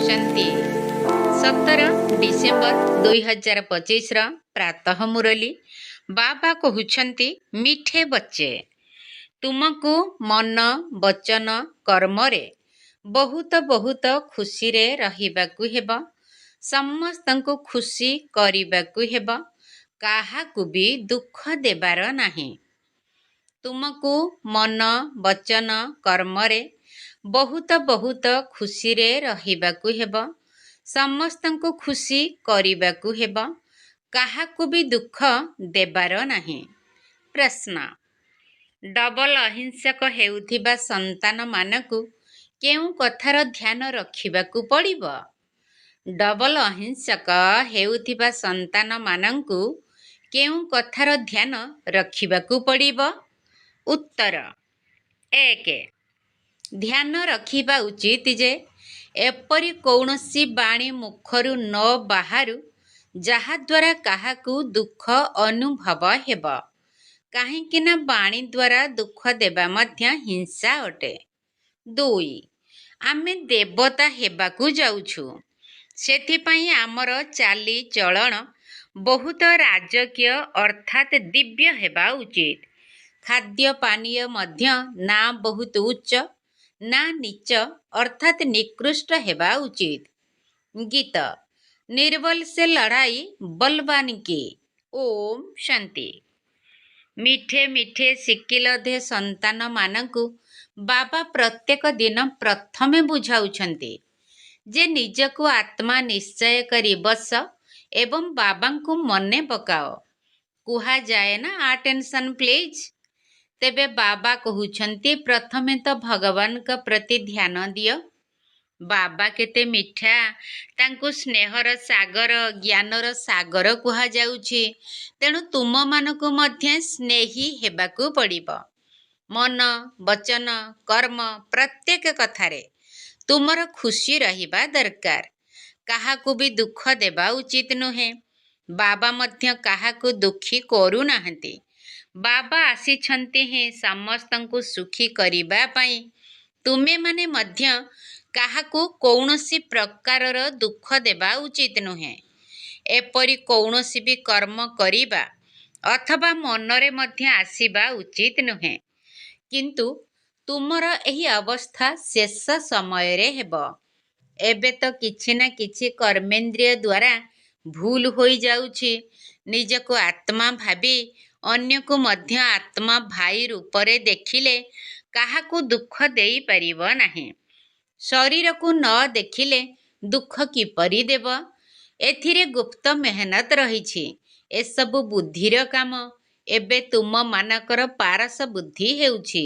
शांति 17 December 2025 प्रातः मुरली बाबा कहउछंती मिठे बच्चे तुमको मन वचन कर्म रे बहुत बहुत खुशी रे रहिबाकु हेबा समस्तंको खुशी करिबाकु हेबा काहाकु भी दुख देबार नाही। तुमको मन वचन कर्म रे बहुत बहुत खुशी रे रहिबाकु हेबा समस्तंको खुशी करिबाकु हेबा काहाकु भी दुख देबार नाही। प्रश्न डबल अहिंसक हेउथिबा संतान मानकु केउ कथार ध्यान रखिबाकु पड़िबो? डबल अहिंसक हेउथिबा संतान मानकु केउ कथार ध्यान रखिबाकु पड़िबो? उत्तर एक ध्यान रखिबा उचित जे एपरि कौनसी बाणी मुखरु न बाहारु जहा द्वारा काहाकु दुख अनुभव हेबा काहेकि ना बाणी द्वारा दुख देबा मध्य हिंसा अटे। 2 आमे देवता हेबाकु जाउछु सेथिपाई आमर चाली चलन बहुत राजकीय अर्थात दिव्य हेबा उचित। खाद्य पानीय मध्य ना बहुत उच्च ना नीच अर्थात निकृष्ट हेबा उचित। गीत निर्बल से लड़ाई बलवान की। ओम शांति। मिठे मिठे शिकिलधे संतान मानकु बाबा प्रत्येक दिन प्रथमे बुझाउछंती जे निजकु आत्मा निश्चय करी बस एवं बाबांकु मने पकाओ। कुहा जाए ना अटेंशन प्लीज। तेबे बाबा कहउछंती प्रथमे तो भगवान का प्रति ध्यान दियो। बाबा केते मिठा तांकु स्नेहर सागर ज्ञानर सागर कुहा जाउछि तेणु तुम मानकु मध्य स्नेही हेबाकु पड़िबो। मन वचन कर्म प्रत्येक कथारे तुमर खुशी रहिबा दरकार। काहाकु भी दुख देबा उचित नुहे। बाबा मध्य काहाकु दुखी करू नाहंती। बाबा आसीछंती हे समस्तंकु सुखी करिबा पई। तुमे माने मध्य काहाकु कौनसी प्रकारर दुख देबा उचित नुहे। एपरि कौनसी भी कर्म करिबा अथवा मनरे मध्य आसीबा उचित नुहे। किंतु तुमर एही अवस्था शेष समय रे हेबो। एबे तो किछि ना किछि कर्मेंद्रिय द्वारा भूल होई जाउछि। निजको आत्मा भाबी अन्य को मध्य आत्मा भाई रूपरे देखिले काहाकु दुख देई परिबो नाही। शरीर को न देखिले दुख किपरि देब? एथिरे गुप्त मेहनत रहिछि। ए सब बुद्धिर काम। एबे तुम मानकर पारस बुद्धि हेउछि।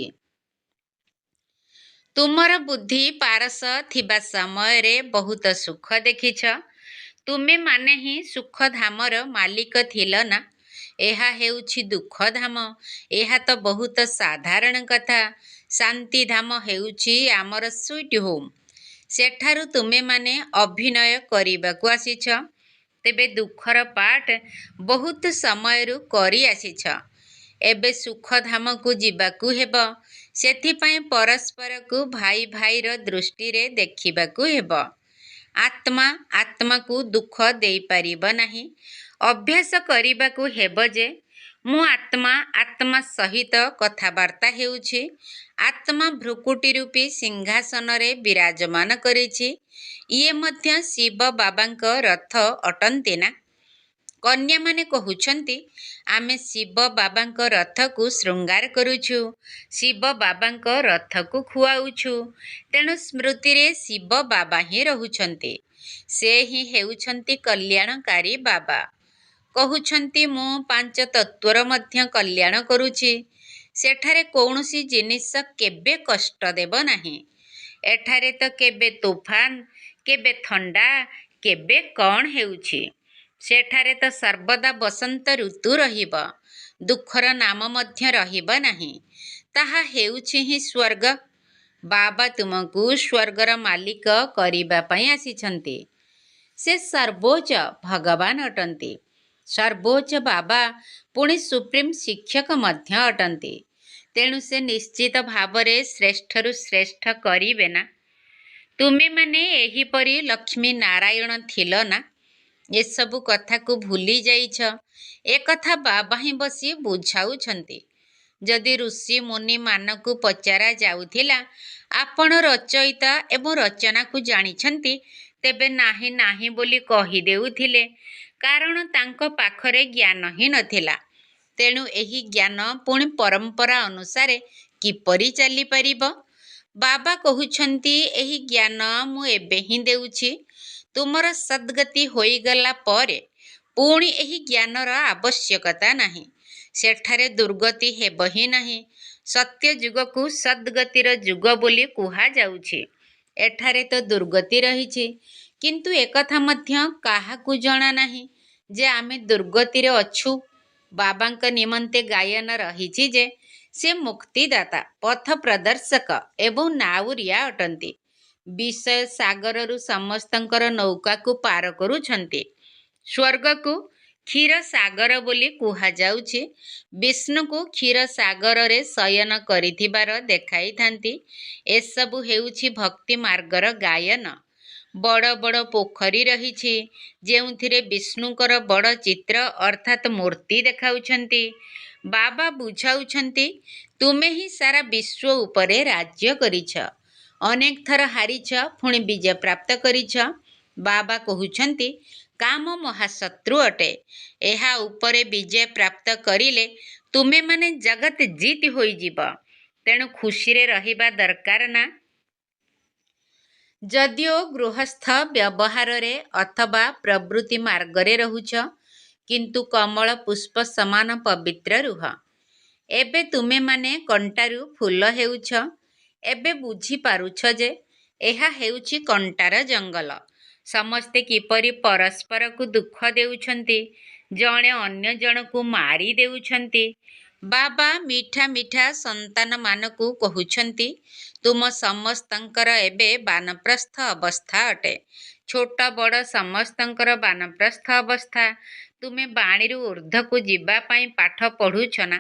तुमर बुद्धि पारस थिबा समय रे बहुत सुख देखिछ। तुमे माने ही सुख धामर मालिक थिल ना। एहा हेउछि दुख धाम। एहा तो बहुत साधारण कथा। शांति धाम हेउछि आमर स्वीट होम। सेठारु तुमे माने अभिनय करिबाकु आसीछ। तेबे दुखर पाठ बहुत समयरु करी आसीछ। एबे सुख धाम को जिबाकु हेबो। सेथिपाई परस्पर को भाई भाईर दृष्टि रे देखिबाकु हेबो। आत्मा आत्मा को दुख देई परिबो नाही। अभ्यास करिबाकु हेबो जे मु आत्मा आत्मा सहित कथावार्ता हेउछि। आत्मा भ्रुकुटी रूपी सिंहासन रे विराजमान करिछि। इए मध्य शिव बाबांक रथ अटंती ना। कन्या माने कहउछंती आमे शिव बाबांक रथ को श्रृंगार करूछु। शिव बाबांक रथ को खुआउछु। तेणु स्मृति रे शिव बाबा ही रहुछंती। से ही हेउछंती कल्याणकारी बाबा। कहउछंती मु पांच तत्वर मध्य कल्याण करूछि। सेठारे कौनसी जिनिस केबे कष्ट देब नाही। एठारे तो केबे तूफान केबे ठंडा केबे कौन हेउछि। सेठारे तो सर्वदा बसंत ऋतु रहिब। दुखर नाम मध्य रहिब नाही। ताहा हेउछि ही स्वर्ग। बाबा तुमको स्वर्गर मालिक करिबा पई आसीछंती। से सर्वोच्च भगवान अटंती। सर्वोच्च बाबा पुणी सुप्रीम शिक्षक मध्य अटंती। तेणु से निश्चित भावरे श्रेष्ठरु श्रेष्ठ करिबे ना। ତୁମେମାନେ ଏହିପରି ଲକ୍ଷ୍ମୀ ନାରାୟଣ ଥିଲ ନା? ଏସବୁ କଥାକୁ ଭୁଲି ଯାଇଛ। ଏକଥା ବାବା ହିଁ ବସି ବୁଝାଉଛନ୍ତି। ଯଦି ଋଷି ମୁନିମାନଙ୍କୁ ପଚରା ଯାଉଥିଲା ଆପଣ ରଚୟିତା ଏବଂ ରଚନାକୁ ଜାଣିଛନ୍ତି, ତେବେ ନାହିଁ ନାହିଁ ବୋଲି କହିଦେଉଥିଲେ, କାରଣ ତାଙ୍କ ପାଖରେ ଜ୍ଞାନ ହିଁ ନଥିଲା। ତେଣୁ ଏହି ଜ୍ଞାନ ପୁଣି ପରମ୍ପରା ଅନୁସାରେ କିପରି ଚାଲିପାରିବ? ବାବା କହୁଛନ୍ତି, ଏହି ଜ୍ଞାନ ମୁଁ ଏବେ ହିଁ ଦେଉଛି। ତୁମର ସଦ୍ଗତି ହୋଇଗଲା ପରେ ପୁଣି ଏହି ଜ୍ଞାନର ଆବଶ୍ୟକତା ନାହିଁ। ସେଠାରେ ଦୁର୍ଗତି ହେବ ହିଁ ନାହିଁ। ସତ୍ୟ ଯୁଗକୁ ସଦ୍ଗତିର ଯୁଗ ବୋଲି କୁହାଯାଉଛି। ଏଠାରେ ତ ଦୁର୍ଗତି ରହିଛି, କିନ୍ତୁ ଏକଥା ମଧ୍ୟ କାହାକୁ ଜଣା ନାହିଁ ଯେ ଆମେ ଦୁର୍ଗତିରେ ଅଛୁ। ବାବାଙ୍କ ନିମନ୍ତେ ଗାୟନ ରହିଛି ଯେ ସେ ମୁକ୍ତିଦାତା, ପଥ ପ୍ରଦର୍ଶକ ଏବଂ ନାଉରିଆ ଅଟନ୍ତି। ବିଷୟ ସାଗରରୁ ସମସ୍ତଙ୍କର ନୌକାକୁ ପାର କରୁଛନ୍ତି। ସ୍ୱର୍ଗକୁ କ୍ଷୀର ସାଗର ବୋଲି କୁହାଯାଉଛି। ବିଷ୍ଣୁକୁ କ୍ଷୀର ସାଗରରେ ଶୟନ କରିଥିବାର ଦେଖାଇଥାନ୍ତି। ଏସବୁ ହେଉଛି ଭକ୍ତି ମାର୍ଗର ଗାୟନ। ବଡ଼ ବଡ଼ ପୋଖରୀ ରହିଛି, ଯେଉଁଥିରେ ବିଷ୍ଣୁଙ୍କର ବଡ଼ ଚିତ୍ର ଅର୍ଥାତ୍ ମୂର୍ତ୍ତି ଦେଖାଉଛନ୍ତି। ବାବା ବୁଝାଉଛନ୍ତି, ତୁମେ ହିଁ ସାରା ବିଶ୍ୱ ଉପରେ ରାଜ୍ୟ କରିଛ। ଅନେକ ଥର ହାରିଛ, ପୁଣି ବିଜୟ ପ୍ରାପ୍ତ କରିଛ। ବାବା କହୁଛନ୍ତି, କାମ ମହାଶତ୍ରୁ ଅଟେ। ଏହା ଉପରେ ବିଜୟ ପ୍ରାପ୍ତ କରିଲେ ତୁମେମାନେ ଜଗତ ଜିତ୍ ହୋଇଯିବ। ତେଣୁ ଖୁସିରେ ରହିବା ଦରକାର ନା? ଯଦିଓ ଗୃହସ୍ଥ ବ୍ୟବହାରରେ ଅଥବା ପ୍ରବୃତ୍ତି ମାର୍ଗରେ ରହୁଛ, କିନ୍ତୁ କମଳ ପୁଷ୍ପ ସମାନ ପବିତ୍ର ରୁହ। ଏବେ ତୁମେମାନେ କଣ୍ଟାରୁ ଫୁଲ ହେଉଛ। ଏବେ ବୁଝିପାରୁଛ ଯେ ଏହା ହେଉଛି କଣ୍ଟାର ଜଙ୍ଗଲ। ସମସ୍ତେ କିପରି ପରସ୍ପରକୁ ଦୁଃଖ ଦେଉଛନ୍ତି, ଜଣେ ଅନ୍ୟ ଜଣକୁ ମାରି ଦେଉଛନ୍ତି। ବାବା ମିଠା ମିଠା ସନ୍ତାନମାନଙ୍କୁ କହୁଛନ୍ତି, ତୁମ ସମସ୍ତଙ୍କର ଏବେ ବାନପ୍ରସ୍ଥ ଅବସ୍ଥା ଅଟେ। ଛୋଟ ବଡ଼ ସମସ୍ତଙ୍କର ବାନପ୍ରସ୍ଥ ଅବସ୍ଥା। ତୁମେ ବାଣୀରୁ ଊର୍ଦ୍ଧ୍ୱକୁ ଯିବା ପାଇଁ ପାଠ ପଢ଼ୁଛ ନା?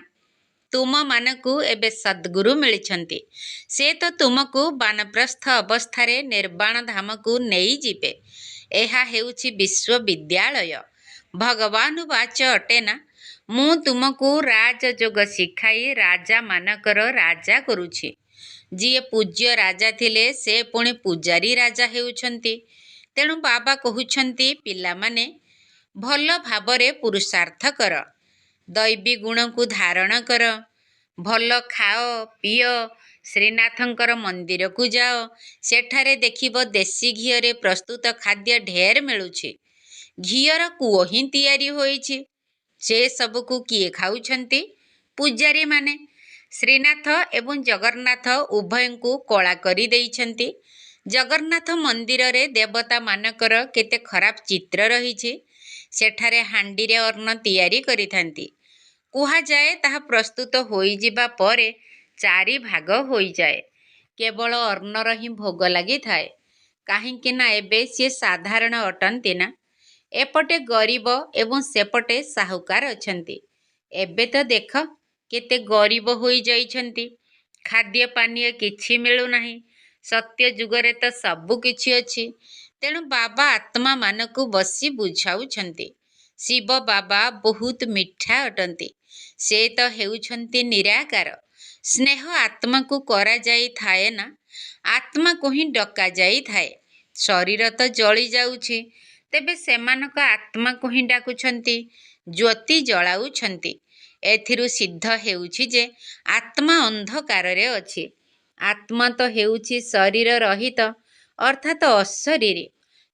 ତୁମମାନଙ୍କୁ ଏବେ ସଦ୍ଗୁରୁ ମିଳିଛନ୍ତି। ସେ ତ ତୁମକୁ ବାନପ୍ରସ୍ଥ ଅବସ୍ଥାରେ ନିର୍ବାଣ ଧାମକୁ ନେଇଯିବେ। ଏହା ହେଉଛି ବିଶ୍ୱବିଦ୍ୟାଳୟ। ଭଗବାନ ବାଚ ଅଟେ ନା? ମୁଁ ତୁମକୁ ରାଜଯୋଗ ଶିଖାଇ ରାଜାମାନଙ୍କର ରାଜା କରୁଛି। ଯିଏ ପୂଜ୍ୟ ରାଜା ଥିଲେ ସେ ପୁଣି ପୂଜାରୀ ରାଜା ହେଉଛନ୍ତି। ତେଣୁ ବାବା କହୁଛନ୍ତି, ପିଲାମାନେ ଭଲ ଭାବରେ ପୁରୁଷାର୍ଥ କର। ଦୈବୀ ଗୁଣକୁ ଧାରଣ କର। ଭଲ ଖାଅ ପିଅ। ଶ୍ରୀନାଥଙ୍କର ମନ୍ଦିରକୁ ଯାଅ। ସେଠାରେ ଦେଖିବ ଦେଶୀ ଘିଅରେ ପ୍ରସ୍ତୁତ ଖାଦ୍ୟ ଢେର ମିଳୁଛି। ଘିଅର କୂଅ ହିଁ ତିଆରି ହୋଇଛି। ସେ ସବୁକୁ କିଏ ଖାଉଛନ୍ତି? ପୂଜାରୀମାନେ। ଶ୍ରୀନାଥ ଏବଂ ଜଗନ୍ନାଥ ଉଭୟଙ୍କୁ କଳା କରି ଦେଇଛନ୍ତି। ଜଗନ୍ନାଥ ମନ୍ଦିରରେ ଦେବତାମାନଙ୍କର କେତେ ଖରାପ ଚିତ୍ର ରହିଛି। ସେଠାରେ ହାଣ୍ଡିରେ ଅନ୍ନ ତିଆରି କରିଥାନ୍ତି। କୁହାଯାଏ ତାହା ପ୍ରସ୍ତୁତ ହୋଇଯିବା ପରେ 4 ଭାଗ ହୋଇଯାଏ। କେବଳ ଅନ୍ନର ହିଁ ଭୋଗ ଲାଗିଥାଏ। କାହିଁକି ନା ଏବେ ସିଏ ସାଧାରଣ ଅଟନ୍ତି ନା। ଏପଟେ ଗରିବ ଏବଂ ସେପଟେ ସାହୁକାର ଅଛନ୍ତି। ଏବେ ତ ଦେଖ କେତେ ଗରିବ ହୋଇଯାଇଛନ୍ତି। ଖାଦ୍ୟ ପାନୀୟ କିଛି ମିଳୁନାହିଁ। ସତ୍ୟ ଯୁଗରେ ତ ସବୁ କିଛି ଅଛି। ତେଣୁ ବାବା ଆତ୍ମାମାନଙ୍କୁ ବସି ବୁଝାଉଛନ୍ତି। ଶିବ ବାବା ବହୁତ ମିଠା ଅଟନ୍ତି। ସେ ତ ହେଉଛନ୍ତି ନିରାକାର। ସ୍ନେହ ଆତ୍ମାକୁ କରାଯାଇଥାଏ ନା? ଆତ୍ମାକୁ ହିଁ ଡକାଯାଇଥାଏ। ଶରୀର ତ ଜଳି ଯାଉଛି, ତେବେ ସେମାନଙ୍କ ଆତ୍ମାକୁ ହିଁ ଡାକୁଛନ୍ତି, ଜ୍ୟୋତି ଜଳାଉଛନ୍ତି। ଏଥିରୁ ସିଦ୍ଧ ହେଉଛି ଯେ ଆତ୍ମା ଅନ୍ଧକାରରେ ଅଛି। ଆତ୍ମା ତ ହେଉଛି ଶରୀର ରହିତ ଅର୍ଥାତ୍ ଅଶରୀରୀ।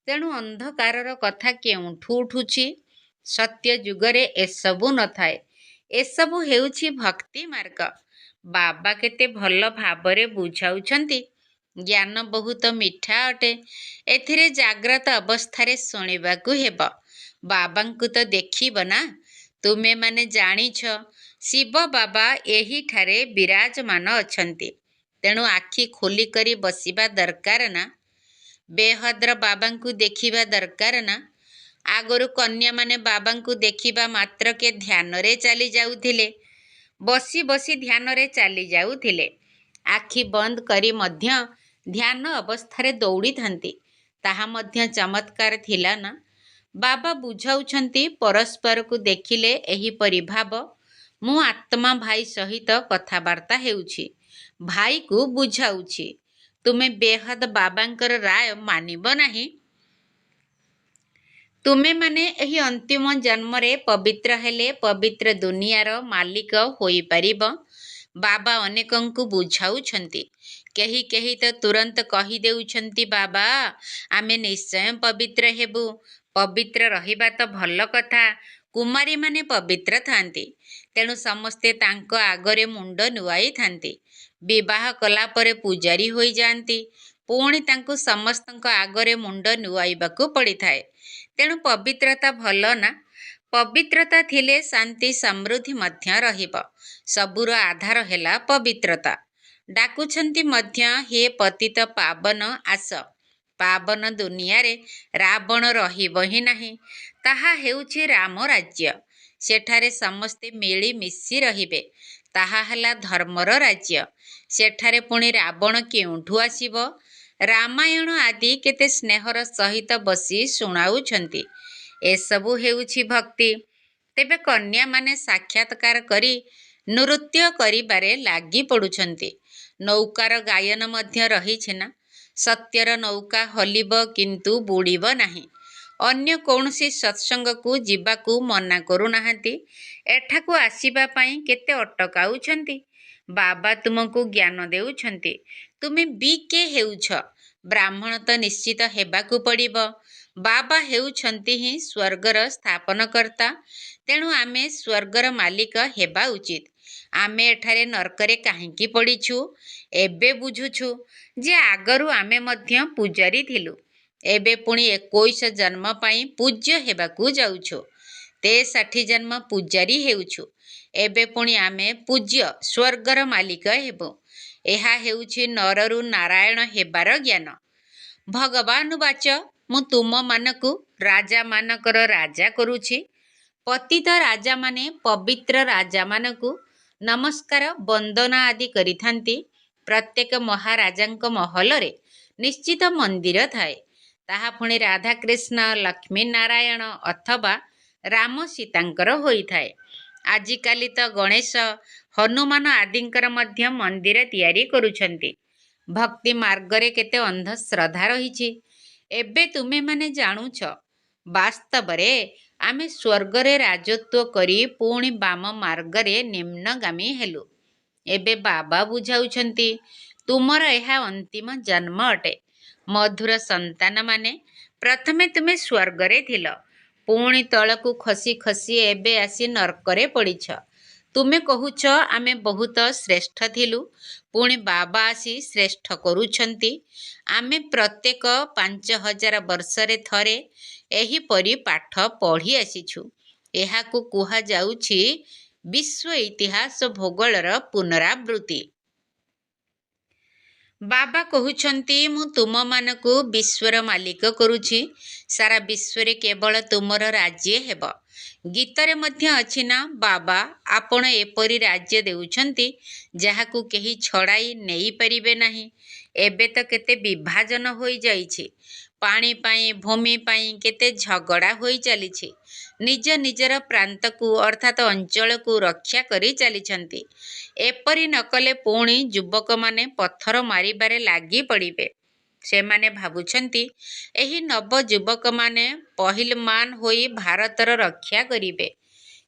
ତେଣୁ ଅନ୍ଧକାରର କଥା କେଉଁଠୁ ଉଠୁଛି? ସତ୍ୟ ଯୁଗରେ ଏସବୁ ନଥାଏ। ଏସବୁ ହେଉଛି ଭକ୍ତି ମାର୍ଗ। ବାବା କେତେ ଭଲ ଭାବରେ ବୁଝାଉଛନ୍ତି। ଜ୍ଞାନ ବହୁତ ମିଠା ଅଟେ। ଏଥିରେ ଜାଗ୍ରତ ଅବସ୍ଥାରେ ଶୁଣିବାକୁ ହେବ। ବାବାଙ୍କୁ ତ ଦେଖିବ ନା। ତୁମେମାନେ ଜାଣିଛ ଶିବ ବାବା ଏହିଠାରେ ବିରାଜମାନ ଅଛନ୍ତି। ତେଣୁ ଆଖି ଖୋଲିକରି ବସିବା ଦରକାର ନା? ବେହଦ୍ର ବାବାଙ୍କୁ ଦେଖିବା ଦରକାର ନା? ଆଗରୁ କନ୍ୟାମାନେ ବାବାଙ୍କୁ ଦେଖିବା ମାତ୍ରକେ ଧ୍ୟାନରେ ଚାଲି ଯାଉଥିଲେ। ବସି ବସି ଧ୍ୟାନରେ ଚାଲି ଯାଉଥିଲେ। ଆଖି ବନ୍ଦ କରି ମଧ୍ୟ ଧ୍ୟାନ ଅବସ୍ଥାରେ ଦୌଡ଼ିଥାନ୍ତି, ତାହା ମଧ୍ୟ ଚମତ୍କାର ଥିଲା ନା? ବାବା ବୁଝାଉଛନ୍ତି, ପରସ୍ପରକୁ ଦେଖିଲେ ଏହିପରି ଭାବ। ମୁଁ ଆତ୍ମା ଭାଇ ସହିତ କଥାବାର୍ତ୍ତା ହେଉଛି, ଭାଇକୁ ବୁଝାଉଛି, ତୁମେ ବେହଦ ବାବାଙ୍କର ରାୟ ମାନିବ ନାହିଁ। ତୁମେମାନେ ଏହି ଅନ୍ତିମ ଜନ୍ମରେ ପବିତ୍ର ହେଲେ ପବିତ୍ର ଦୁନିଆର ମାଲିକ ହୋଇପାରିବ। ବାବା ଅନେକଙ୍କୁ ବୁଝାଉଛନ୍ତି। କେହି କେହି ତ ତୁରନ୍ତ କହିଦେଉଛନ୍ତି, ବାବା ଆମେ ନିଶ୍ଚୟ ପବିତ୍ର ହେବୁ। ପବିତ୍ର ରହିବା ତ ଭଲ କଥା। କୁମାରୀମାନେ ପବିତ୍ର ଥାନ୍ତି, ତେଣୁ ସମସ୍ତେ ତାଙ୍କ ଆଗରେ ମୁଣ୍ଡ ନୁଆଇଥାନ୍ତି। ବିବାହ କଲା ପରେ ପୂଜାରୀ ହୋଇଯାଆନ୍ତି, ପୁଣି ତାଙ୍କୁ ସମସ୍ତଙ୍କ ଆଗରେ ମୁଣ୍ଡ ନୁଆଇବାକୁ ପଡ଼ିଥାଏ। ତେଣୁ ପବିତ୍ରତା ଭଲ ନା? ପବିତ୍ରତା ଥିଲେ ଶାନ୍ତି ସମୃଦ୍ଧି ମଧ୍ୟ ରହିବ। ସବୁର ଆଧାର ହେଲା ପବିତ୍ରତା। ଡାକୁଛନ୍ତି ମଧ୍ୟ, ହେ ପତିତ ପାବନ ଆସ। ପାବନ ଦୁନିଆରେ ରାବଣ ରହିବ ହିଁ ନାହିଁ। ତାହା ହେଉଛି ରାମ ରାଜ୍ୟ। ସେଠାରେ ସମସ୍ତେ ମିଳିମିଶି ରହିବେ। ତାହା ହେଲା ଧର୍ମର ରାଜ୍ୟ। ସେଠାରେ ପୁଣି ରାବଣ କେଉଁଠୁ ଆସିବ? ରାମାୟଣ ଆଦି କେତେ ସ୍ନେହର ସହିତ ବସି ଶୁଣାଉଛନ୍ତି। ଏସବୁ ହେଉଛି ଭକ୍ତି। ତେବେ କନ୍ୟାମାନେ ସାକ୍ଷାତକାର କରି ନୃତ୍ୟ କରିବାରେ ଲାଗି ପଡ଼ୁଛନ୍ତି। ନୌକାର ଗାୟନ ମଧ୍ୟ ରହିଛି ନା? ସତ୍ୟର ନୌକା ହଲିବ କିନ୍ତୁ ବୁଡ଼ିବ ନାହିଁ। ଅନ୍ୟ କୌଣସି ସତ୍ସଙ୍ଗକୁ ଯିବାକୁ ମନା କରୁନାହାନ୍ତି। ଏଠାକୁ ଆସିବା ପାଇଁ କେତେ ଅଟକାଉଛନ୍ତି। ବାବା ତୁମକୁ ଜ୍ଞାନ ଦେଉଛନ୍ତି। ତୁମେ ବିକେ ହେଉଛ, ବ୍ରାହ୍ମଣ ତ ନିଶ୍ଚିତ ହେବାକୁ ପଡ଼ିବ। ବାବା ହେଉଛନ୍ତି ହିଁ ସ୍ୱର୍ଗର ସ୍ଥାପନକର୍ତ୍ତା। ତେଣୁ ଆମେ ସ୍ୱର୍ଗର ମାଲିକ ହେବା ଉଚିତ। ଆମେ ଏଠାରେ ନର୍କରେ କାହିଁକି ପଡ଼ିଛୁ? ଏବେ ବୁଝୁଛୁ ଯେ ଆଗରୁ ଆମେ ମଧ୍ୟ ପୂଜାରୀ ଥିଲୁ। ଏବେ ପୁଣି 21 ଜନ୍ମ ପାଇଁ ପୂଜ୍ୟ ହେବାକୁ ଯାଉଛୁ। 63 ଜନ୍ମ ପୂଜାରୀ ହେଉଛୁ। ଏବେ ପୁଣି ଆମେ ପୂଜ୍ୟ ସ୍ୱର୍ଗର ମାଲିକ ହେବୁ। ଏହା ହେଉଛି ନରରୁ ନାରାୟଣ ହେବାର ଜ୍ଞାନ। ଭଗବାନ ବାଚ, ମୁଁ ତୁମମାନଙ୍କୁ ରାଜାମାନଙ୍କର ରାଜା କରୁଛି। ପତିତ ରାଜାମାନେ ପବିତ୍ର ରାଜାମାନଙ୍କୁ ନମସ୍କାର ବନ୍ଦନା ଆଦି କରିଥାନ୍ତି। ପ୍ରତ୍ୟେକ ମହାରାଜାଙ୍କ ମହଲରେ ନିଶ୍ଚିତ ମନ୍ଦିର ଥାଏ। ତାହା ପୁଣି ରାଧାକୃଷ୍ଣ, ଲକ୍ଷ୍ମୀ ନାରାୟଣ ଅଥବା ରାମ ସୀତାଙ୍କର ହୋଇଥାଏ। ଆଜିକାଲି ତ ଗଣେଶ, ହନୁମାନ ଆଦିଙ୍କର ମଧ୍ୟ ମନ୍ଦିର ତିଆରି କରୁଛନ୍ତି। ଭକ୍ତି ମାର୍ଗରେ କେତେ ଅନ୍ଧଶ୍ରଦ୍ଧା ରହିଛି। ଏବେ ତୁମେମାନେ ଜାଣୁଛ, ବାସ୍ତବରେ ଆମେ ସ୍ୱର୍ଗରେ ରାଜତ୍ୱ କରି ପୁଣି ବାମ ମାର୍ଗରେ ନିମ୍ନଗାମୀ ହେଲୁ। ଏବେ ବାବା ବୁଝାଉଛନ୍ତି, ତୁମର ଏହା ଅନ୍ତିମ ଜନ୍ମ ଅଟେ। ମଧୁର ସନ୍ତାନମାନେ, ପ୍ରଥମେ ତୁମେ ସ୍ୱର୍ଗରେ ଥିଲ, ପୁଣି ତଳକୁ ଖସି ଖସି ଏବେ ଆସି ନର୍କରେ ପଡ଼ିଛ। ତୁମେ କହୁଛ ଆମେ ବହୁତ ଶ୍ରେଷ୍ଠ ଥିଲୁ, ପୁଣି ବାବା ଆସି ଶ୍ରେଷ୍ଠ କରୁଛନ୍ତି। ଆମେ ପ୍ରତ୍ୟେକ 5000 ବର୍ଷରେ ଥରେ ଏହିପରି ପାଠ ପଢ଼ି ଆସିଛୁ। ଏହାକୁ କୁହାଯାଉଛି ବିଶ୍ୱ ଇତିହାସ ଭୂଗୋଳର ପୁନରାବୃତ୍ତି। ବାବା କହୁଛନ୍ତି, ମୁଁ ତୁମମାନଙ୍କୁ ବିଶ୍ୱର ମାଲିକ କରୁଛି। ସାରା ବିଶ୍ୱରେ କେବଳ ତୁମର ରାଜ୍ୟ ହେବ। ଗୀତରେ ମଧ୍ୟ ଅଛି ନା, ବାବା ଆପଣ ଏପରି ରାଜ୍ୟ ଦେଉଛନ୍ତି ଯାହାକୁ କେହି ଛଡ଼ାଇ ନେଇପାରିବେ ନାହିଁ। ଏବେ ତ କେତେ ବିଭାଜନ ହୋଇଯାଇଛି। ପାଣି ପାଇଁ, ଭୂମି ପାଇଁ କେତେ ଝଗଡ଼ା ହୋଇ ଚାଲିଛି। ନିଜ ନିଜର ପ୍ରାନ୍ତକୁ ଅର୍ଥାତ୍ ଅଞ୍ଚଳକୁ ରକ୍ଷା କରି ଚାଲିଛନ୍ତି। ଏପରି ନ କଲେ ପୁଣି ଯୁବକମାନେ ପଥର ମାରିବାରେ ଲାଗି ପଡ଼ିବେ। ସେମାନେ ଭାବୁଛନ୍ତି ଏହି ନବ ଯୁବକମାନେ ପହିଲମାନ ହୋଇ ଭାରତର ରକ୍ଷା କରିବେ।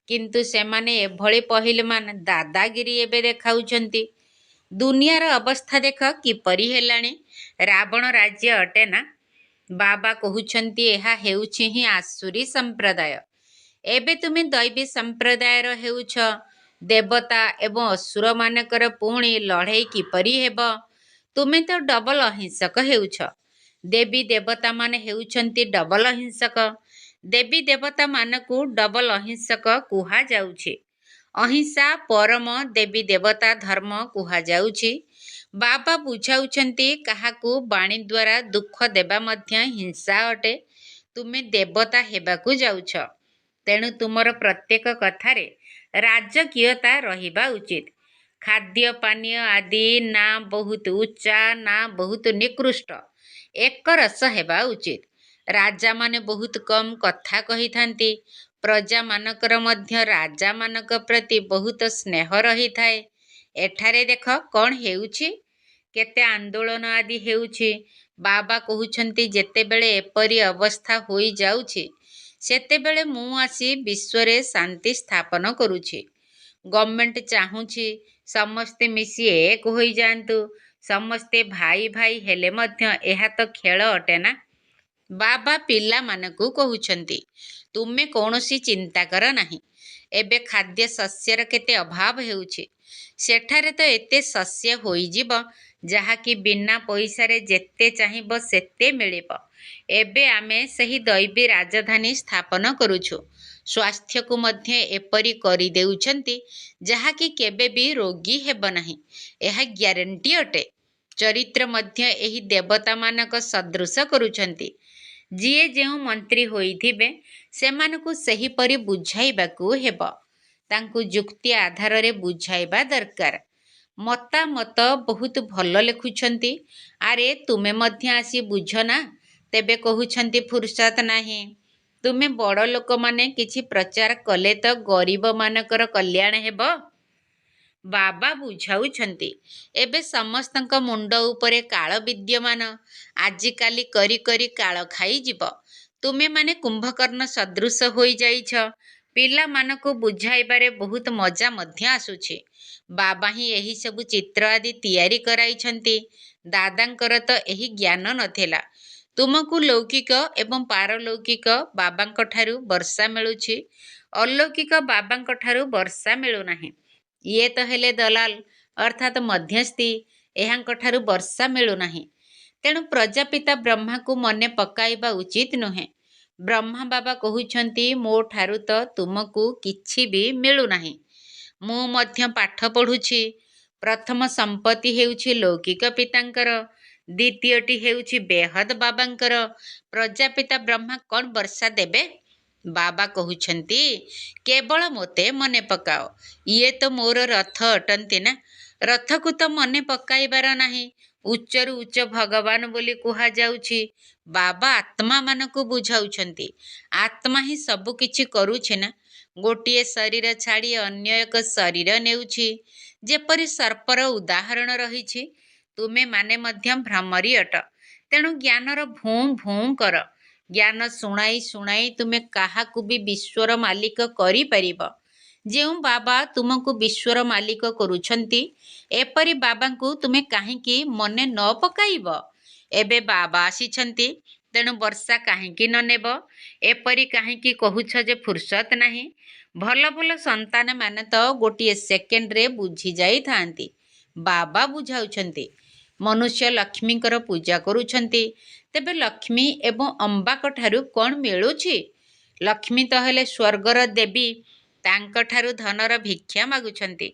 କିନ୍ତୁ ସେମାନେ ଏଭଳି ପହିଲମାନ ଦାଦାଗିରି ଏବେ ଦେଖାଉଛନ୍ତି। ଦୁନିଆର ଅବସ୍ଥା ଦେଖ କିପରି ହେଲାଣି। ରାବଣ ରାଜ୍ୟ ଅଟେ ନା? ବାବା କହୁଛନ୍ତି ଏହା ହେଉଛି ହିଁ ଆସୁରୀ ସମ୍ପ୍ରଦାୟ। ଏବେ ତୁମେ ଦୈବୀ ସମ୍ପ୍ରଦାୟର ହେଉଛ। ଦେବତା ଏବଂ ଅସୁରମାନଙ୍କର ପୁଣି ଲଢ଼େଇ କିପରି ହେବ? ତୁମେ ତ ଡବଲ ଅହିଂସକ ହେଉଛ। ଦେବୀ ଦେବତାମାନେ ହେଉଛନ୍ତି ଡବଲ ଅହିଂସକ। ଦେବୀ ଦେବତାମାନଙ୍କୁ ଡବଲ ଅହିଂସକ କୁହାଯାଉଛି। ଅହିଂସା ପରମ ଦେବୀ ଦେବତା ଧର୍ମ କୁହାଯାଉଛି। ବାବା ବୁଝାଉଛନ୍ତି, କାହାକୁ ବାଣୀ ଦ୍ୱାରା ଦୁଃଖ ଦେବା ମଧ୍ୟ ହିଂସା ଅଟେ। ତୁମେ ଦେବତା ହେବାକୁ ଯାଉଛ, ତେଣୁ ତୁମର ପ୍ରତ୍ୟେକ କଥାରେ ରାଜକୀୟତା ରହିବା ଉଚିତ। ଖାଦ୍ୟ ପାନୀୟ ଆଦି ନା ବହୁତ ଉଚ୍ଚା ନା ବହୁତ ନିକୃଷ୍ଟ ଏକରସ ହେବା ଉଚିତ। ରାଜାମାନେ ବହୁତ କମ୍ କଥା କହିଥାନ୍ତି। ପ୍ରଜାମାନଙ୍କର ମଧ୍ୟ ରାଜାମାନଙ୍କ ପ୍ରତି ବହୁତ ସ୍ନେହ ରହିଥାଏ। ଏଠାରେ ଦେଖ କ'ଣ ହେଉଛି, କେତେ ଆନ୍ଦୋଳନ ଆଦି ହେଉଛି। ବାବା କହୁଛନ୍ତି ଯେତେବେଳେ ଏପରି ଅବସ୍ଥା ହୋଇଯାଉଛି ସେତେବେଳେ ମୁଁ ଆସି ବିଶ୍ୱରେ ଶାନ୍ତି ସ୍ଥାପନ କରୁଛି। ଗଭର୍ଣ୍ଣମେଣ୍ଟ ଚାହୁଁଛି ସମସ୍ତେ ମିଶି ଏକ ହୋଇଯାଆନ୍ତୁ। ସମସ୍ତେ ଭାଇ ଭାଇ ହେଲେ ମଧ୍ୟ ଏହା ତ ଖେଳ ଅଟେ ନା। ବାବା ପିଲାମାନଙ୍କୁ କହୁଛନ୍ତି ତୁମେ କୌଣସି ଚିନ୍ତା କର ନାହିଁ। ଏବେ ଖାଦ୍ୟ ଶସ୍ୟର କେତେ ଅଭାବ ହେଉଛି। ସେଠାରେ ତ ଏତେ ଶସ୍ୟ ହୋଇଯିବ ଯାହାକି ବିନା ପଇସାରେ ଯେତେ ଚାହିଁବ ସେତେ ମିଳିବ। ଏବେ ଆମେ ସେହି ଦୈବୀ ରାଜଧାନୀ ସ୍ଥାପନ କରୁଛୁ। ସ୍ୱାସ୍ଥ୍ୟକୁ ମଧ୍ୟ ଏପରି କରିଦେଉଛନ୍ତି ଯାହାକି କେବେ ବି ରୋଗୀ ହେବ ନାହିଁ। ଏହା ଗ୍ୟାରେଣ୍ଟି ଅଟେ। ଚରିତ୍ର ମଧ୍ୟ ଏହି ଦେବତାମାନଙ୍କ ସଦୃଶ କରୁଛନ୍ତି। ଯିଏ ଯେଉଁ ମନ୍ତ୍ରୀ ହୋଇଥିବେ ସେମାନଙ୍କୁ ସେହିପରି ବୁଝାଇବାକୁ ହେବ। ତାଙ୍କୁ ଯୁକ୍ତି ଆଧାରରେ ବୁଝାଇବା ଦରକାର। ମତାମତ ବହୁତ ଭଲ ଲେଖୁଛନ୍ତି। ଆରେ ତୁମେ ମଧ୍ୟ ଆସି ବୁଝ ନା। ତେବେ କହୁଛନ୍ତି ଫୁର୍ସତ ନାହିଁ। ତୁମେ ବଡ଼ ଲୋକମାନେ କିଛି ପ୍ରଚାର କଲେ ତ ଗରିବମାନଙ୍କର କଲ୍ୟାଣ ହେବ। ବାବା ବୁଝାଉଛନ୍ତି ଏବେ ସମସ୍ତଙ୍କ ମୁଣ୍ଡ ଉପରେ କାଳ ବିଦ୍ୟମାନ। ଆଜିକାଲି କରି କରି କାଳ ଖାଇଯିବ। ତୁମେମାନେ କୁମ୍ଭକର୍ଣ୍ଣ ସଦୃଶ ହୋଇଯାଇଛ। ପିଲାମାନଙ୍କୁ ବୁଝାଇବାରେ ବହୁତ ମଜା ମଧ୍ୟ ଆସୁଛି। ବାବା ହିଁ ଏହିସବୁ ଚିତ୍ର ଆଦି ତିଆରି କରାଇଛନ୍ତି। ଦାଦାଙ୍କର ତ ଏହି ଜ୍ଞାନ ନଥିଲା। ତୁମକୁ ଲୌକିକ ଏବଂ ପାରଲୌକିକ ବାବାଙ୍କ ଠାରୁ ବର୍ଷା ମିଳୁଛି। ଅଲୌକିକ ବାବାଙ୍କ ଠାରୁ ବର୍ଷା ମିଳୁନାହିଁ। ଇଏ ତ ହେଲେ ଦଲାଲ ଅର୍ଥାତ୍ ମଧ୍ୟସ୍ଥି। ଏହାଙ୍କ ଠାରୁ ବର୍ଷା ମିଳୁନାହିଁ। ତେଣୁ ପ୍ରଜାପିତା ବ୍ରହ୍ମାକୁ ମନେ ପକାଇବା ଉଚିତ ନୁହେଁ। ବ୍ରହ୍ମା ବାବା କହୁଛନ୍ତି ମୋ ଠାରୁ ତ ତୁମକୁ କିଛି ବି ମିଳୁନାହିଁ। ମୁଁ ମଧ୍ୟ ପାଠ ପଢ଼ୁଛି। ପ୍ରଥମ ସମ୍ପତ୍ତି ହେଉଛି ଲୌକିକ ପିତାଙ୍କର, ଦ୍ୱିତୀୟଟି ହେଉଛି ବେହଦ ବାବାଙ୍କର। ପ୍ରଜାପିତା ବ୍ରହ୍ମା କ'ଣ ବର୍ଷା ଦେବେ? ବାବା କହୁଛନ୍ତି କେବଳ ମୋତେ ମନେ ପକାଅ। ଇଏ ତ ମୋର ରଥ ଅଟନ୍ତି ନା। ରଥକୁ ତ ମନେ ପକାଇବାର ନାହିଁ। ଉଚ୍ଚରୁ ଉଚ୍ଚ ଭଗବାନ ବୋଲି କୁହାଯାଉଛି। ବାବା ଆତ୍ମାମାନଙ୍କୁ ବୁଝାଉଛନ୍ତି ଆତ୍ମା ହିଁ ସବୁ କିଛି କରୁଛି ନା। ଗୋଟିଏ ଶରୀର ଛାଡ଼ି ଅନ୍ୟ ଏକ ଶରୀର ନେଉଛି। ଯେପରି ସର୍ପର ଉଦାହରଣ ରହିଛି। ତୁମେମାନେ ମଧ୍ୟ ଭ୍ରମରୀ ଅଟ। ତେଣୁ ଜ୍ଞାନର ଭୁଁ ଭୁଁ କର। ଜ୍ଞାନ ଶୁଣାଇ ଶୁଣାଇ ତୁମେ କାହାକୁ ବି ବିଶ୍ୱର ମାଲିକ କରିପାରିବ। ଯେଉଁ ବାବା ତୁମକୁ ବିଶ୍ୱର ମାଲିକ କରୁଛନ୍ତି ଏପରି ବାବାଙ୍କୁ ତୁମେ କାହିଁକି ମନେ ନ ପକାଇବ? ଏବେ ବାବା ଆସିଛନ୍ତି, ତେଣୁ ବର୍ଷା କାହିଁକି ନ ନେବ? ଏପରି କାହିଁକି କହୁଛ ଯେ ଫୁର୍ସତ ନାହିଁ? ଭଲ ଭଲ ସନ୍ତାନମାନେ ତ ଗୋଟିଏ ସେକେଣ୍ଡରେ ବୁଝି ଯାଇଥାନ୍ତି। ବାବା ବୁଝାଉଛନ୍ତି ମନୁଷ୍ୟ ଲକ୍ଷ୍ମୀଙ୍କର ପୂଜା କରୁଛନ୍ତି। ତେବେ ଲକ୍ଷ୍ମୀ ଏବଂ ଅମ୍ବାଙ୍କ ଠାରୁ କ'ଣ ମିଳୁଛି? ଲକ୍ଷ୍ମୀ ତ ହେଲେ ସ୍ୱର୍ଗର ଦେବୀ। ତାଙ୍କଠାରୁ ଧନର ଭିକ୍ଷା ମାଗୁଛନ୍ତି।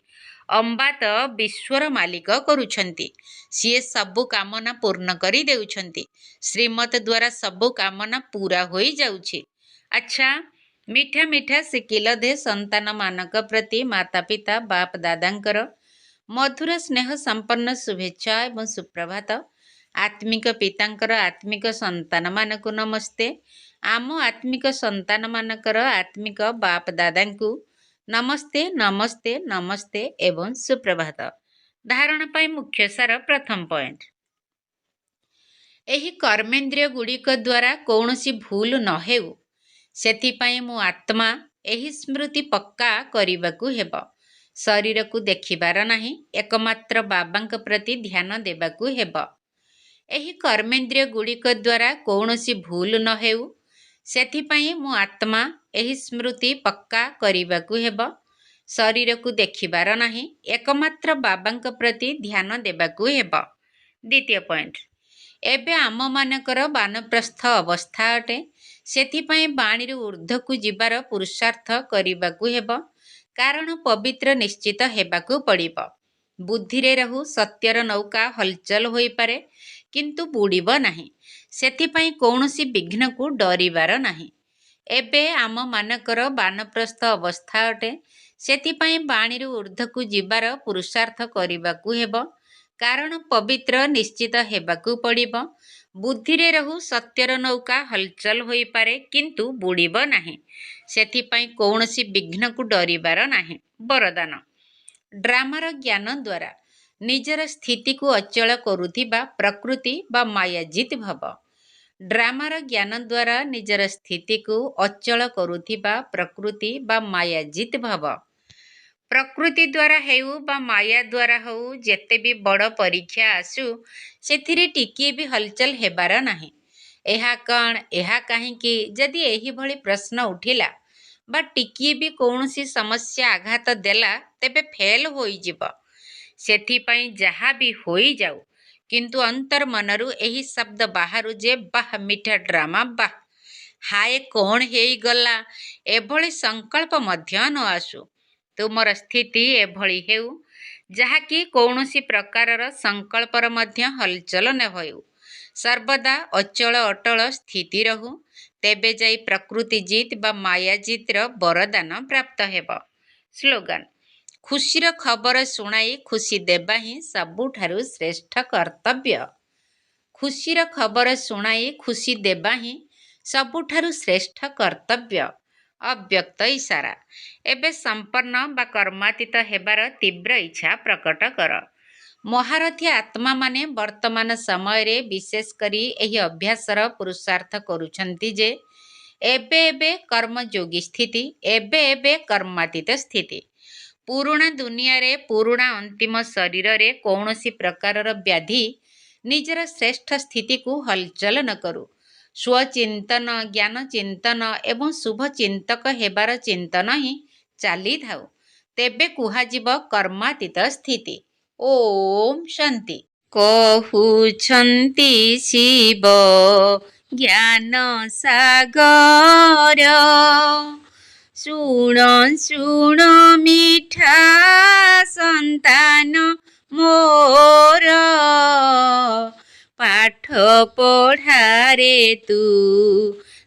ଅମ୍ବା ତ ବିଶ୍ୱର ମାଲିକ କରୁଛନ୍ତି। ସିଏ ସବୁ କାମନା ପୂର୍ଣ୍ଣ କରି ଦେଉଛନ୍ତି। ଶ୍ରୀମତ ଦ୍ୱାରା ସବୁ କାମନା ପୁରା ହୋଇଯାଉଛି। ଆଚ୍ଛା, ମିଠା ମିଠା ଶିଖିଲ ଦେ ସନ୍ତାନମାନଙ୍କ ପ୍ରତି ମାତା ପିତା ବାପ ଦାଦାଙ୍କର ମଧୁର ସ୍ନେହ ସମ୍ପନ୍ନ ଶୁଭେଚ୍ଛା ଏବଂ ସୁପ୍ରଭାତ। ଆତ୍ମିକ ପିତାଙ୍କର ଆତ୍ମିକ ସନ୍ତାନମାନଙ୍କୁ ନମସ୍ତେ। ଆମ ଆତ୍ମିକ ସନ୍ତାନମାନଙ୍କର ଆତ୍ମିକ ବାପ ଦାଦାଙ୍କୁ ନମସ୍ତେ ନମସ୍ତେ ନମସ୍ତେ ଏବଂ ସୁପ୍ରଭାତ। ଧାରଣା ପାଇଁ ମୁଖ୍ୟ ସାର ପ୍ରଥମ ପଏଣ୍ଟ। ଏହି କର୍ମେନ୍ଦ୍ରିୟ ଗୁଡ଼ିକ ଦ୍ୱାରା କୌଣସି ଭୁଲ ନ ହେଉ ସେଥିପାଇଁ ମୁଁ ଆତ୍ମା ଏହି ସ୍ମୃତି ପକ୍କା କରିବାକୁ ହେବ। ଶରୀରକୁ ଦେଖିବାର ନାହିଁ, ଏକମାତ୍ର ବାବାଙ୍କ ପ୍ରତି ଧ୍ୟାନ ଦେବାକୁ ହେବ। ଏହି କର୍ମେନ୍ଦ୍ରିୟ ଗୁଡ଼ିକ ଦ୍ୱାରା କୌଣସି ଭୁଲ ନ ହେଉ ସେଥିପାଇଁ ମୁଁ ଆତ୍ମା ଏହି ସ୍ମୃତି ପକ୍କା କରିବାକୁ ହେବ। ଶରୀରକୁ ଦେଖିବାର ନାହିଁ, ଏକମାତ୍ର ବାବାଙ୍କ ପ୍ରତି ଧ୍ୟାନ ଦେବାକୁ ହେବ। ଦ୍ୱିତୀୟ ପଏଣ୍ଟ। ଏବେ ଆମମାନଙ୍କର ବାନପ୍ରସ୍ଥ ଅବସ୍ଥା ଅଟେ। ସେଥିପାଇଁ ବାଣୀରୁ ଊର୍ଦ୍ଧ୍ୱକୁ ଯିବାର ପୁରୁଷାର୍ଥ କରିବାକୁ ହେବ। କାରଣ ପବିତ୍ର ନିଶ୍ଚିତ ହେବାକୁ ପଡ଼ିବ। ବୁଦ୍ଧିରେ ରହୁ ସତ୍ୟର ନୌକା ହଲଚଲ ହୋଇପାରେ କିନ୍ତୁ ବୁଡ଼ିବ ନାହିଁ। ସେଥିପାଇଁ କୌଣସି ବିଘ୍ନକୁ ଡରିବାର ନାହିଁ। ଏବେ ଆମମାନଙ୍କର ବାନପ୍ରସ୍ଥ ଅବସ୍ଥା ଅଟେ। ସେଥିପାଇଁ ବାଣୀରୁ ଊର୍ଦ୍ଧ୍ୱକୁ ଯିବାର ପୁରୁଷାର୍ଥ କରିବାକୁ ହେବ। କାରଣ ପବିତ୍ର ନିଶ୍ଚିତ ହେବାକୁ ପଡ଼ିବ। ବୁଦ୍ଧିରେ ରହୁ ସତ୍ୟର ନୌକା ହଲଚଲ ହୋଇପାରେ, କିନ୍ତୁ ବୁଡ଼ିବ ନାହିଁ। ସେଥିପାଇଁ କୌଣସି ବିଘ୍ନକୁ ଡରିବାର ନାହିଁ। ବରଦାନ। ଡ୍ରାମାର ଜ୍ଞାନ ଦ୍ୱାରା ନିଜର ସ୍ଥିତିକୁ ଅଚଳ କରୁଥିବା ପ୍ରକୃତି ବା ମାୟାଜିତ୍ ଭବ। ଡ୍ରାମାର ଜ୍ଞାନ ଦ୍ୱାରା ନିଜର ସ୍ଥିତିକୁ ଅଚଳ କରୁଥିବା ପ୍ରକୃତି ବା ମାୟାଜିତ୍ ଭବ। ପ୍ରକୃତି ଦ୍ୱାରା ହେଉ ବା ମାୟା ଦ୍ୱାରା ହେଉ, ଯେତେ ବି ବଡ଼ ପରୀକ୍ଷା ଆସୁ, ସେଥିରେ ଟିକିଏ ବି ହଲଚଲ ହେବାର ନାହିଁ। ଏହା କ'ଣ, ଏହା କାହିଁକି, ଯଦି ଏହିଭଳି ପ୍ରଶ୍ନ ଉଠିଲା ବା ଟିକିଏ ବି କୌଣସି ସମସ୍ୟା ଆଘାତ ଦେଲା, ତେବେ ଫେଲ୍ ହୋଇଯିବ। ସେଥିପାଇଁ ଯାହା ବି ହୋଇଯାଉ, କିନ୍ତୁ ଅନ୍ତର୍ମନରୁ ଏହି ଶବ୍ଦ ବାହାରୁ ଯେ ବାଃ ମିଠା ଡ୍ରାମା, ବାଃ, ହାୟ କ'ଣ ହେଇଗଲା, ଏଭଳି ସଂକଳ୍ପ ମଧ୍ୟ ନ ଆସୁ। ତୁମର ସ୍ଥିତି ଏଭଳି ହେଉ, ଯାହାକି କୌଣସି ପ୍ରକାରର ସଂକଳ୍ପର ମଧ୍ୟ ହଲଚଲ ନ ହେଉ, ସର୍ବଦା ଅଚଳ ଅଟଳ ସ୍ଥିତି ରହୁ। ତେବେ ଯାଇ ପ୍ରକୃତିଜିତ୍ ବା ମାୟାଜିତ୍ର ବରଦାନ ପ୍ରାପ୍ତ ହେବ। ସ୍ଲୋଗାନ। ଖୁସିର ଖବର ଶୁଣାଇ ଖୁସି ଦେବା ହିଁ ସବୁଠାରୁ ଶ୍ରେଷ୍ଠ କର୍ତ୍ତବ୍ୟ। ଖୁସିର ଖବର ଶୁଣାଇ ଖୁସି ଦେବା ହିଁ ସବୁଠାରୁ ଶ୍ରେଷ୍ଠ କର୍ତ୍ତବ୍ୟ। ଅବ୍ୟକ୍ତ ଇଶାରା। ଏବେ ସମ୍ପନ୍ନ ବା କର୍ମାତୀତ ହେବାର ତୀବ୍ର ଇଚ୍ଛା ପ୍ରକଟ କର। ମହାରଥୀ ଆତ୍ମାମାନେ ବର୍ତ୍ତମାନ ସମୟରେ ବିଶେଷ କରି ଏହି ଅଭ୍ୟାସର ପୁରୁଷାର୍ଥ କରୁଛନ୍ତି ଯେ ଏବେ ଏବେ କର୍ମଯୋଗୀ ସ୍ଥିତି, ଏବେ ଏବେ କର୍ମାତୀତ ସ୍ଥିତି। ପୁରୁଣା ଦୁନିଆରେ, ପୁରୁଣା ଅନ୍ତିମ ଶରୀରରେ କୌଣସି ପ୍ରକାରର ବ୍ୟାଧି ନିଜର ଶ୍ରେଷ୍ଠ ସ୍ଥିତିକୁ ହଲଚଲ ନ କରୁ। ସ୍ୱଚିନ୍ତନ, ଜ୍ଞାନ ଚିନ୍ତନ ଏବଂ ଶୁଭ ଚିନ୍ତକ ହେବାର ଚିନ୍ତନ ହିଁ ଚାଲିଥାଉ। ତେବେ କୁହାଯିବ କର୍ମାତୀତ ସ୍ଥିତି। ଓମ୍ ଶାନ୍ତି। କହୁଛନ୍ତି ଶିବ ଜ୍ଞାନ ସାଗର, ଶୁଣ ଶୁଣ ମିଠା ସନ୍ତାନ ମୋର, ପାଠ ପଢ଼ାରେ ତୁ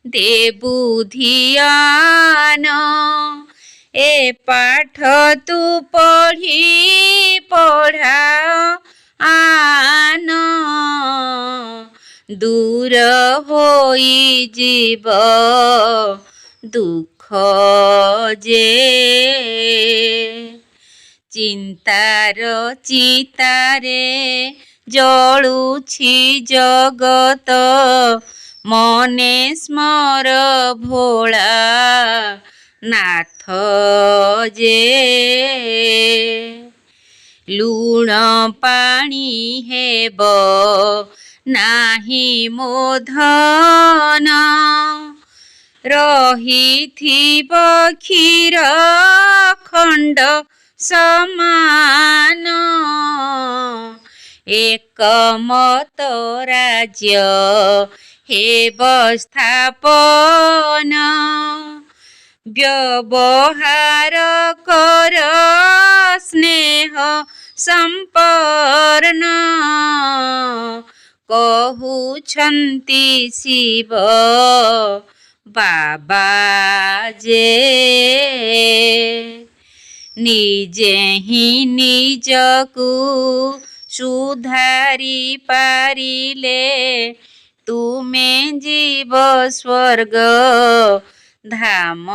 ଦେବୁ ଧ୍ୟାନ, ଏ ପାଠ ତୁ ପଢ଼ି ପଢ଼ାଅ ଆନ, ଦୂର ହୋଇଯିବ ଦୁଃଖ ଯେ, ଚିନ୍ତାର ଚିତାରେ ଜଳୁଛି ଜଗତ, ମନେ ସ୍ମର ଭୋଳା ନାଥ ଯେ, ଲୁଣ ପାଣି ହେବ ନାହିଁ ମୋ ଧନ, ରହିଥିବ କ୍ଷୀର ଖଣ୍ଡ ସମାନ, ଏକମତ ରାଜ୍ୟ ହେବ ସ୍ଥାପନ, ବ୍ୟବହାର କର ସ୍ନେହ ସମ୍ପନ୍ନ, କହୁଛନ୍ତି ଶିବ ବାବା ଯେ, ନିଜେ ହିଁ ନିଜକୁ ସୁଧାରି ପାରିଲେ ତୁମେ ଯିବ ସ୍ୱର୍ଗ ଧାମ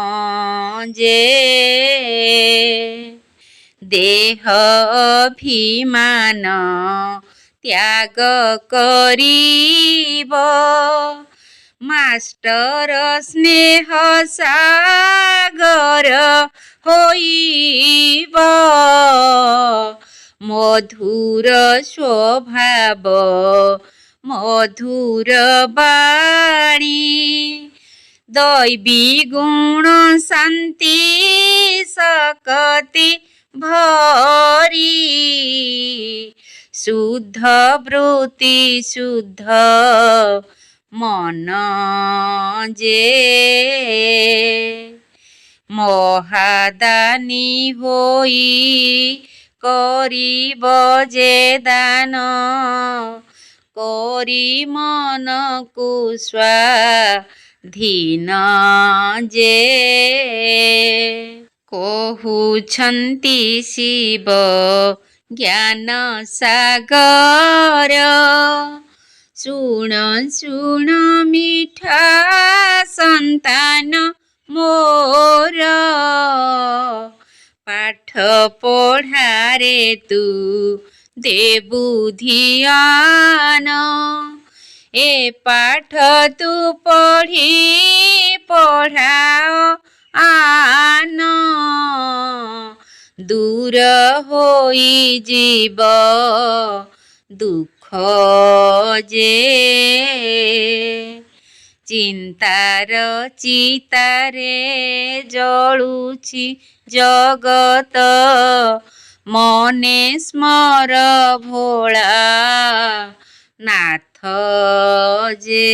ଯେ, ଦେହ ଅଭିମାନ ତ୍ୟାଗ କରିବ, ମାଷ୍ଟର ସ୍ନେହ ସାଗର ହୋଇବ, ମଧୁର ସ୍ୱଭାବ ମଧୁର ବାଣୀ, ଦୈବୀ ଗୁଣ ଶାନ୍ତି ଶକ୍ତି ଭରି, ଶୁଦ୍ଧ ବୃତ୍ତି ଶୁଦ୍ଧ ମନ ଯେ, ମହାଦାନୀ ହୋଇ କରିବ ଯେ ଦାନ, କରି ମନକୁ ସ୍ୱାଧୀନ ଯେ, କହୁଛନ୍ତି ଶିବ ଜ୍ଞାନ ସାଗର। ଶୁଣ ଶୁଣ ମିଠା ସନ୍ତାନ ମୋର, ପାଠ ପଢ଼ାରେ ତୁ ଦେବୁ ଧ୍ୟାନ। ଏ ପାଠ ତୁ ପଢ଼ି ପଢ଼ାଅ ଆନ, ଦୂର ହୋଇଯିବ ଦୁଃଖ ଯେ। ଚିନ୍ତାର ଚିତାରେ ଜଳୁଛି ଜଗତ, ମନେ ସ୍ମର ଭୋଳା ନାଥ ଯେ।